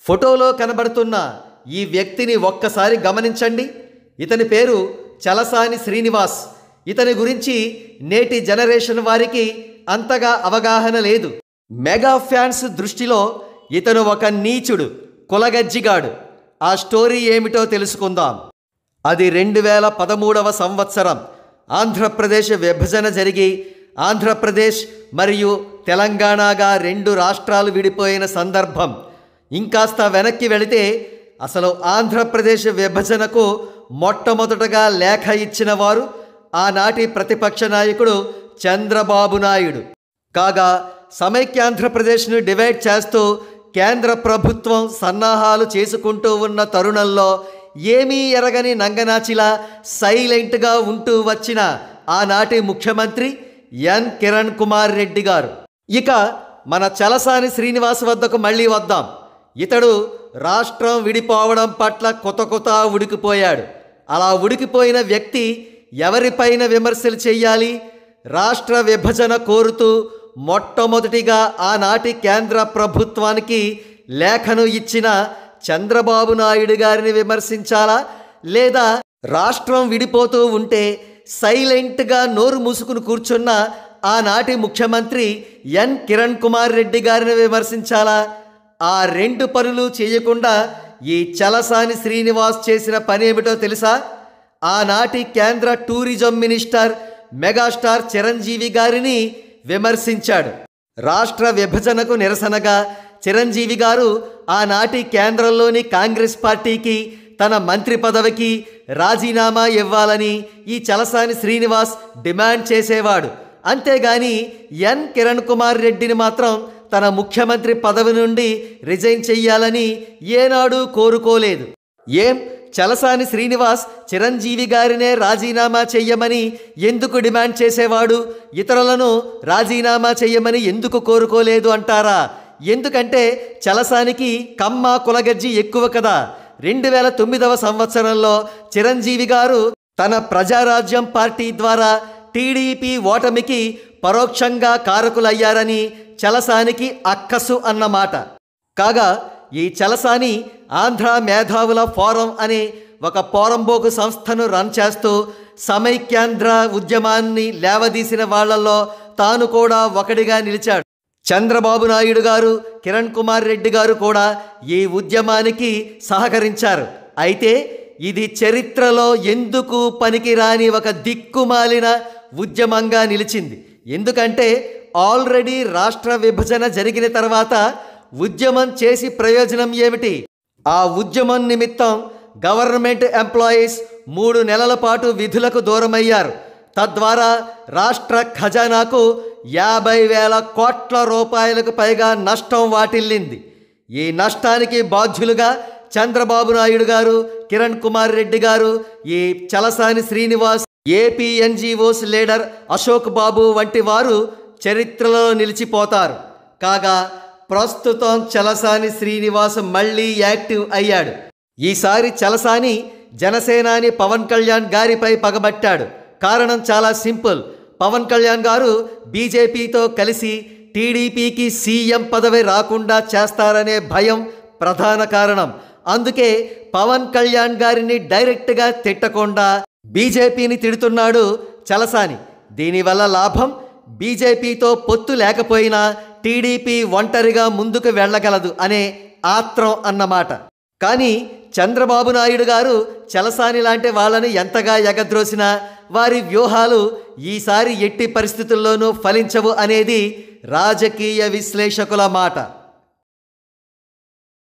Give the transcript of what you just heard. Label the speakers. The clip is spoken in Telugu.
Speaker 1: ఫోటోలో కనబడుతున్న ఈ వ్యక్తిని ఒక్కసారి గమనించండి. ఇతని పేరు చలసాని శ్రీనివాస్. ఇతని గురించి నేటి జనరేషన్ వారికి అంతగా అవగాహన లేదు. మెగా ఫ్యాన్స్ దృష్టిలో ఇతను ఒక నీచుడు, కులగజ్జిగాడు. ఆ స్టోరీ ఏమిటో తెలుసుకుందాం. అది 2013వ సంవత్సరం. ఆంధ్రప్రదేశ్ విభజన జరిగి ఆంధ్రప్రదేశ్ మరియు తెలంగాణగా 2 రాష్ట్రాలు విడిపోయిన సందర్భం. ఇంకాస్త వెనక్కి వెళితే అసలు ఆంధ్రప్రదేశ్ విభజనకు మొట్టమొదటగా లేఖ ఇచ్చిన వారు ఆనాటి ప్రతిపక్ష నాయకుడు చంద్రబాబు నాయుడు. కాగా సమైక్యాంధ్రప్రదేశ్ను డివైడ్ చేస్తూ కేంద్ర ప్రభుత్వం సన్నాహాలు చేసుకుంటూ ఉన్న తరుణంలో ఏమీ ఎరగని నంగనాచిలా సైలెంట్గా ఉంటూ వచ్చిన ఆనాటి ముఖ్యమంత్రి ఎన్ కిరణ్ కుమార్ రెడ్డి గారు. ఇక మన చలసాని శ్రీనివాస్ వద్దకు మళ్ళీ వద్దాం. ఇతడు రాష్ట్రం విడిపోవడం పట్ల కొత్త ఉడికిపోయాడు. అలా ఉడికిపోయిన వ్యక్తి ఎవరిపైన విమర్శలు చెయ్యాలి? రాష్ట్ర విభజన కోరుతూ మొట్టమొదటిగా ఆనాటి కేంద్ర ప్రభుత్వానికి లేఖను ఇచ్చిన చంద్రబాబు నాయుడు గారిని విమర్శించాలా, లేదా రాష్ట్రం విడిపోతూ ఉంటే సైలెంట్గా నోరు మూసుకుని కూర్చున్న ఆనాటి ముఖ్యమంత్రి ఎన్ కిరణ్ కుమార్ రెడ్డి గారిని విమర్శించాలా? ఆ 2 పనులు చేయకుండా ఈ చలసాని శ్రీనివాస్ చేసిన పనేమిటో తెలుసా? ఆనాటి కేంద్ర టూరిజం మినిస్టర్ మెగాస్టార్ చిరంజీవి గారిని విమర్శించాడు. రాష్ట్ర విభజనకు నిరసనగా చిరంజీవి గారు ఆనాటి కేంద్రంలోని కాంగ్రెస్ పార్టీకి తన మంత్రి పదవికి రాజీనామా ఇవ్వాలని ఈ చలసాని శ్రీనివాస్ డిమాండ్ చేసేవాడు. అంతేగాని ఎన్ కిరణ్ కుమార్ రెడ్డిని మాత్రం తన ముఖ్యమంత్రి పదవి నుండి రిజైన్ చెయ్యాలని ఏనాడు కోరుకోలేదు. ఏం చలసాని శ్రీనివాస్ చిరంజీవి గారినే రాజీనామా చెయ్యమని ఎందుకు డిమాండ్ చేసేవాడు? ఇతరులను రాజీనామా చెయ్యమని ఎందుకు కోరుకోలేదు అంటారా? ఎందుకంటే చలసానికి కమ్మ కులగజ్జి ఎక్కువ కదా. 2009వ సంవత్సరంలో చిరంజీవి గారు తన ప్రజారాజ్యం పార్టీ ద్వారా టీడీపీ ఓటమికి పరోక్షంగా కారకులయ్యారని చలసానికి అక్కసు అన్నమాట. కాగా ఈ చలసాని ఆంధ్ర మేధావుల ఫోరం అనే ఒక పోరంబోకు సంస్థను రన్ చేస్తూ సమైక్యాంధ్ర ఉద్యమాన్ని లేవదీసిన వాళ్లలో తాను కూడా ఒకడిగా నిలిచాడు. చంద్రబాబు నాయుడు గారు, కిరణ్ కుమార్ రెడ్డి గారు కూడా ఈ ఉద్యమానికి సహకరించారు. అయితే ఇది చరిత్రలో ఎందుకు పనికిరాని ఒక దిక్కుమాలిన ఉద్యమంగా నిలిచింది. ఎందుకంటే ఆల్రెడీ రాష్ట్ర విభజన జరిగిన తర్వాత ఉద్యమం చేసి ప్రయోజనం ఏమిటి? ఆ ఉద్యమం నిమిత్తం గవర్నమెంట్ ఎంప్లాయీస్ 3 నెలల పాటు విధులకు దూరమయ్యారు. తద్వారా రాష్ట్ర ఖజానాకు 50,000 కోట్ల రూపాయలకు పైగా నష్టం వాటిల్లింది. ఈ నష్టానికి బాధ్యులుగా చంద్రబాబు నాయుడు గారు, కిరణ్ కుమార్ రెడ్డి గారు, ఈ Chalasani Srinivas, AP NGOs leader Ashok Babu వంటి వారు చరిత్రలో నిలిచిపోతారు. కాగా ప్రస్తుతం చలసాని శ్రీనివాస్ మళ్ళీ యాక్టివ్ అయ్యాడు. ఈసారి చలసాని జనసేనాని పవన్ కళ్యాణ్ గారిపై పగబట్టాడు. కారణం చాలా సింపుల్. పవన్ కళ్యాణ్ గారు బీజేపీతో కలిసి టీడీపీకి సీఎం పదవి రాకుండా చేస్తారనే భయం ప్రధాన కారణం. అందుకే పవన్ కళ్యాణ్ గారిని డైరెక్ట్గా తిట్టకుండా బీజేపీని తిడుతున్నాడు చలసాని. దీనివల్ల లాభం బీజేపీతో పొత్తు లేకపోయినా టీడీపీ ఒంటరిగా ముందుకు వెళ్ళగలదు అనే ఆత్రం అన్నమాట. కానీ చంద్రబాబు నాయుడు గారు చలసాని లాంటి వాళ్ళని ఎంతగా ఎగద్రోసినా వారి వ్యూహాలు ఈసారి ఎట్టి పరిస్థితుల్లోనూ ఫలించవు అనేది రాజకీయ విశ్లేషకుల మాట.